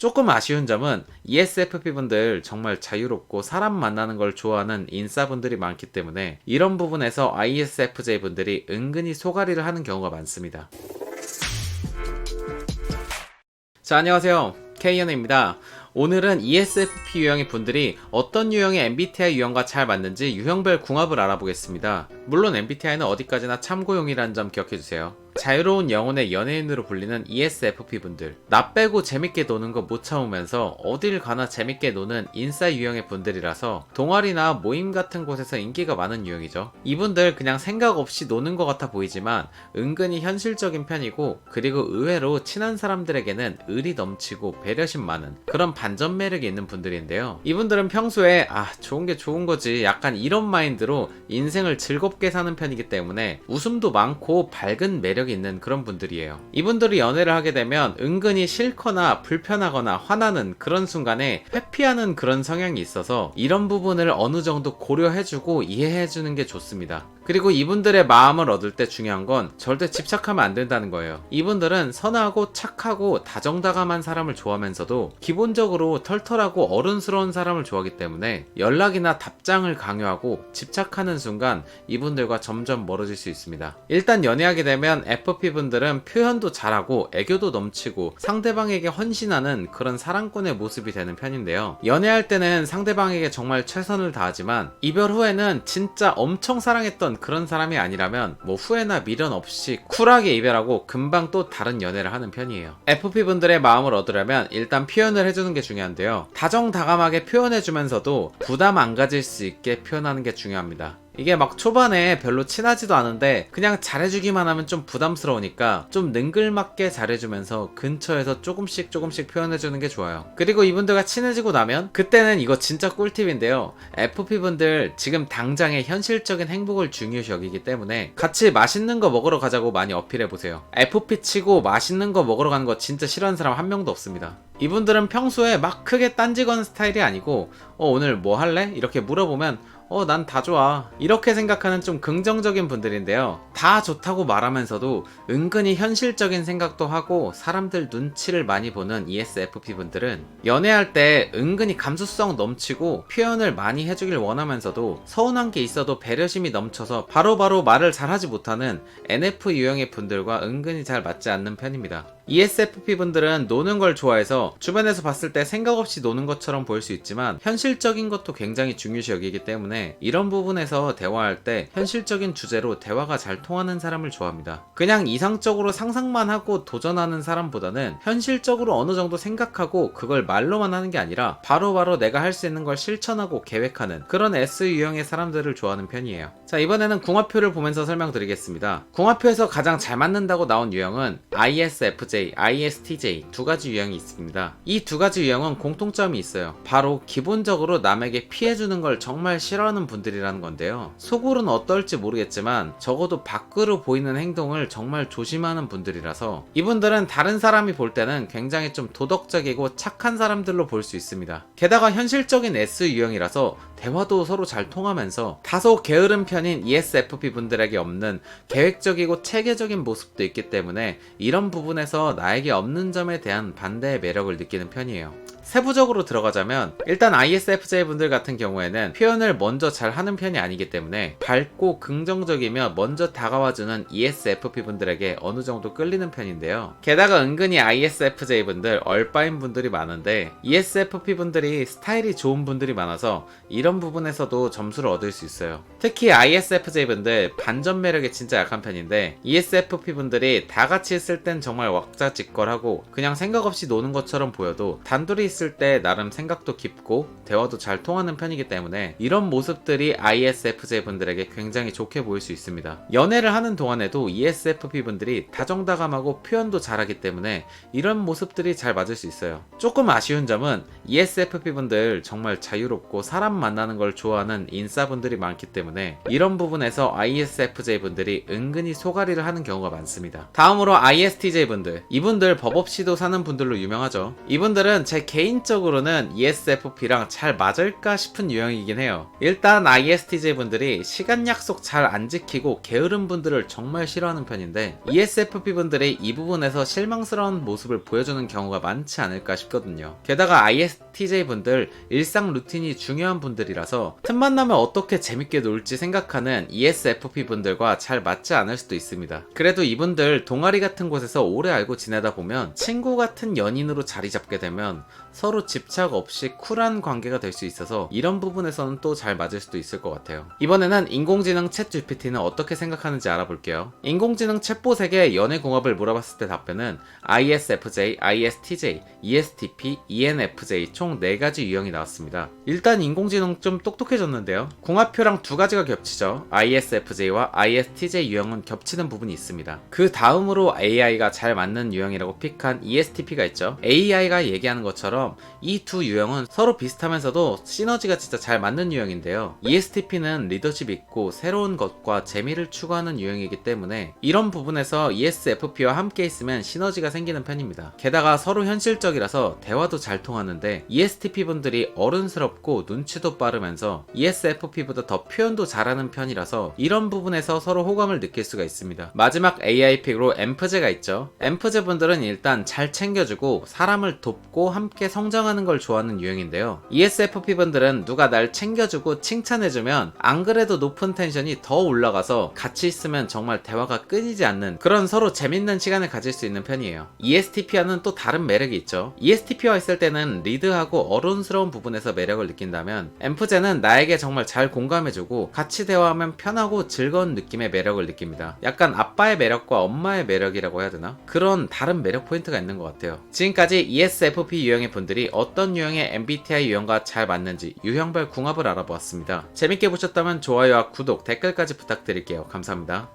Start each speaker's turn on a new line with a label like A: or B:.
A: 조금 아쉬운 점은 ESFP분들 정말 자유롭고 사람 만나는 걸 좋아하는 인싸분들이 많기 때문에 이런 부분에서 ISFJ분들이 은근히 소가리를 하는 경우가 많습니다. 자, 안녕하세요. K연우입니다. 오늘은 ESFP 유형의 분들이 어떤 유형의 MBTI 유형과 잘 맞는지 유형별 궁합을 알아보겠습니다. 물론 MBTI는 어디까지나 참고용이라는 점 기억해주세요. 자유로운 영혼의 연예인으로 불리는 ESFP 분들, 나 빼고 재밌게 노는 거 못 참으면서 어딜 가나 재밌게 노는 인싸 유형의 분들이라서 동아리나 모임 같은 곳에서 인기가 많은 유형이죠. 이분들 그냥 생각 없이 노는 것 같아 보이지만 은근히 현실적인 편이고, 그리고 의외로 친한 사람들에게는 의리 넘치고 배려심 많은 그런 반전 매력이 있는 분들인데요. 이분들은 평소에 좋은 게 좋은 거지 약간 이런 마인드로 인생을 즐겁게 사는 편이기 때문에 웃음도 많고 밝은 매력이 있는 그런 분들이에요. 이분들이 연애를 하게 되면 은근히 싫거나 불편하거나 화나는 그런 순간에 회피하는 그런 성향이 있어서 이런 부분을 어느 정도 고려해주고 이해해주는 게 좋습니다. 그리고 이분들의 마음을 얻을 때 중요한 건 절대 집착하면 안 된다는 거예요. 이분들은 선하고 착하고 다정다감한 사람을 좋아하면서도 기본적으로 털털하고 어른스러운 사람을 좋아하기 때문에 연락이나 답장을 강요하고 집착하는 순간 이분들과 점점 멀어질 수 있습니다. 일단 연애하게 되면 FP분들은 표현도 잘하고 애교도 넘치고 상대방에게 헌신하는 그런 사랑꾼의 모습이 되는 편인데요. 연애할 때는 상대방에게 정말 최선을 다하지만 이별 후에는 진짜 엄청 사랑했던 그런 사람이 아니라면 후회나 미련 없이 쿨하게 이별하고 금방 또 다른 연애를 하는 편이에요. FP분들의 마음을 얻으려면 일단 표현을 해주는 게 중요한데요. 다정다감하게 표현해주면서도 부담 안 가질 수 있게 표현하는 게 중요합니다. 이게 막 초반에 별로 친하지도 않은데 그냥 잘해주기만 하면 좀 부담스러우니까 좀 능글맞게 잘해주면서 근처에서 조금씩 표현해주는 게 좋아요. 그리고 이분들과 친해지고 나면 그때는 이거 진짜 꿀팁인데요. FP분들 지금 당장의 현실적인 행복을 중요시 여기기 때문에 같이 맛있는 거 먹으러 가자고 많이 어필해보세요. FP 치고 맛있는 거 먹으러 가는 거 진짜 싫어하는 사람 한 명도 없습니다. 이분들은 평소에 막 크게 딴지거는 스타일이 아니고 오늘 뭐 할래? 이렇게 물어보면 난 다 좋아 이렇게 생각하는 좀 긍정적인 분들인데요. 다 좋다고 말하면서도 은근히 현실적인 생각도 하고 사람들 눈치를 많이 보는 ESFP 분들은 연애할 때 은근히 감수성 넘치고 표현을 많이 해주길 원하면서도 서운한 게 있어도 배려심이 넘쳐서 바로바로 말을 잘하지 못하는 NF 유형의 분들과 은근히 잘 맞지 않는 편입니다. ESFP 분들은 노는 걸 좋아해서 주변에서 봤을 때 생각 없이 노는 것처럼 보일 수 있지만 현실적인 것도 굉장히 중요시 여기기 때문에 이런 부분에서 대화할 때 현실적인 주제로 대화가 잘 통하는 사람을 좋아합니다. 그냥 이상적으로 상상만 하고 도전하는 사람보다는 현실적으로 어느 정도 생각하고 그걸 말로만 하는 게 아니라 바로바로 내가 할 수 있는 걸 실천하고 계획하는 그런 S 유형의 사람들을 좋아하는 편이에요. 자, 이번에는 궁합표를 보면서 설명드리겠습니다. 궁합표에서 가장 잘 맞는다고 나온 유형은 ISFJ, ISTJ 두 가지 유형이 있습니다. 이 두 가지 유형은 공통점이 있어요. 바로 기본적으로 남에게 피해주는 걸 정말 싫어하는 분들이라는 건데요. 속으로는 어떨지 모르겠지만 적어도 밖으로 보이는 행동을 정말 조심하는 분들이라서 이분들은 다른 사람이 볼 때는 굉장히 좀 도덕적이고 착한 사람들로 볼 수 있습니다. 게다가 현실적인 S 유형이라서 대화도 서로 잘 통하면서 다소 게으른 편인 ESFP 분들에게 없는 계획적이고 체계적인 모습도 있기 때문에 이런 부분에서 나에게 없는 점에 대한 반대의 매력을 느끼는 편이에요. 세부적으로 들어가자면 일단 ISFJ 분들 같은 경우에는 표현을 먼저 잘 하는 편이 아니기 때문에 밝고 긍정적이며 먼저 다가와주는 ESFP 분들에게 어느 정도 끌리는 편인데요. 게다가 은근히 ISFJ 분들 얼빠인 분들이 많은데 ESFP 분들이 스타일이 좋은 분들이 많아서 이런 부분에서도 점수를 얻을 수 있어요. 특히 ISFJ 분들 반전 매력이 진짜 약한 편인데 ESFP 분들이 다 같이 있을 땐 정말 왁자지껄하고 그냥 생각 없이 노는 것처럼 보여도 단둘이 있을 때 나름 생각도 깊고 대화도 잘 통하는 편이기 때문에 이런 모습들이 ISFJ 분들에게 굉장히 좋게 보일 수 있습니다. 연애를 하는 동안에도 ESFP 분들이 다정다감하고 표현도 잘하기 때문에 이런 모습들이 잘 맞을 수 있어요. 조금 아쉬운 점은 ESFP 분들 정말 자유롭고 사람 만나는 걸 좋아하는 인싸분들이 많기 때문에 이런 부분에서 ISFJ 분들이 은근히 소가리를 하는 경우가 많습니다. 다음으로 ISTJ 분들, 이분들 법 없이도 사는 분들로 유명하죠. 이분들은 제 개인적으로는 ESFP랑 잘 맞을까 싶은 유형이긴 해요. 일단 ISTJ 분들이 시간 약속 잘 안 지키고 게으른 분들을 정말 싫어하는 편인데, ESFP 분들이 이 부분에서 실망스러운 모습을 보여주는 경우가 많지 않을까 싶거든요. 게다가 ISTJ 분들 일상 루틴이 중요한 분들이라서 틈만 나면 어떻게 재밌게 놀지 생각하는 ESFP 분들과 잘 맞지 않을 수도 있습니다. 그래도 이분들 동아리 같은 곳에서 오래 알고 지내다 보면 친구 같은 연인으로 자리 잡게 되면 서로 집착 없이 쿨한 관계가 될 수 있어서 이런 부분에서는 또 잘 맞을 수도 있을 것 같아요. 이번에는 인공지능 챗 GPT는 어떻게 생각하는지 알아볼게요. 인공지능 챗봇에게 연애궁합을 물어봤을 때 답변은 ISFJ, ISTJ, ESTP, ENFJ 총 4가지 유형이 나왔습니다. 일단 인공지능 좀 똑똑해졌는데요. 궁합표랑 2가지가 겹치죠. ISFJ와 ISTJ 유형은 겹치는 부분이 있습니다. 그 다음으로 AI가 잘 맞는 유형이라고 픽한 ESTP가 있죠. AI가 얘기하는 것처럼 이 두 유형은 서로 비슷하면서도 시너지가 진짜 잘 맞는 유형인데요. ESTP는 리더십 있고 새로운 것과 재미를 추구하는 유형이기 때문에 이런 부분에서 ESFP와 함께 있으면 시너지가 생기는 편입니다. 게다가 서로 현실적이라서 대화도 잘 통하는데, ESTP 분들이 어른스럽고 눈치도 빠르면서 ESFP보다 더 표현도 잘하는 편이라서 이런 부분에서 서로 호감을 느낄 수가 있습니다. 마지막 AI 픽으로 엠프제가 있죠. 엠프제 분들은 일단 잘 챙겨주고 사람을 돕고 함께 성장하는 걸 좋아하는 유형인데요. ESFP 분들은 누가 날 챙겨주고 칭찬해주면 안 그래도 높은 텐션이 더 올라가서 같이 있으면 정말 대화가 끊이지 않는 그런 서로 재밌는 시간을 가질 수 있는 편이에요. ESTP와는 또 다른 매력이 있죠. ESTP와 있을 때는 리드하고 어른스러운 부분에서 매력을 느낀다면, 엠프제는 나에게 정말 잘 공감해주고 같이 대화하면 편하고 즐거운 느낌의 매력을 느낍니다. 약간 아빠의 매력과 엄마의 매력이라고 해야 되나? 그런 다른 매력 포인트가 있는 것 같아요. 지금까지 ESFP 유형의 분들이 어떤 유형의 MBTI 유형과 잘 맞는지 유형별 궁합을 알아보았습니다. 재밌게 보셨다면 좋아요와 구독, 댓글까지 부탁드릴게요. 감사합니다.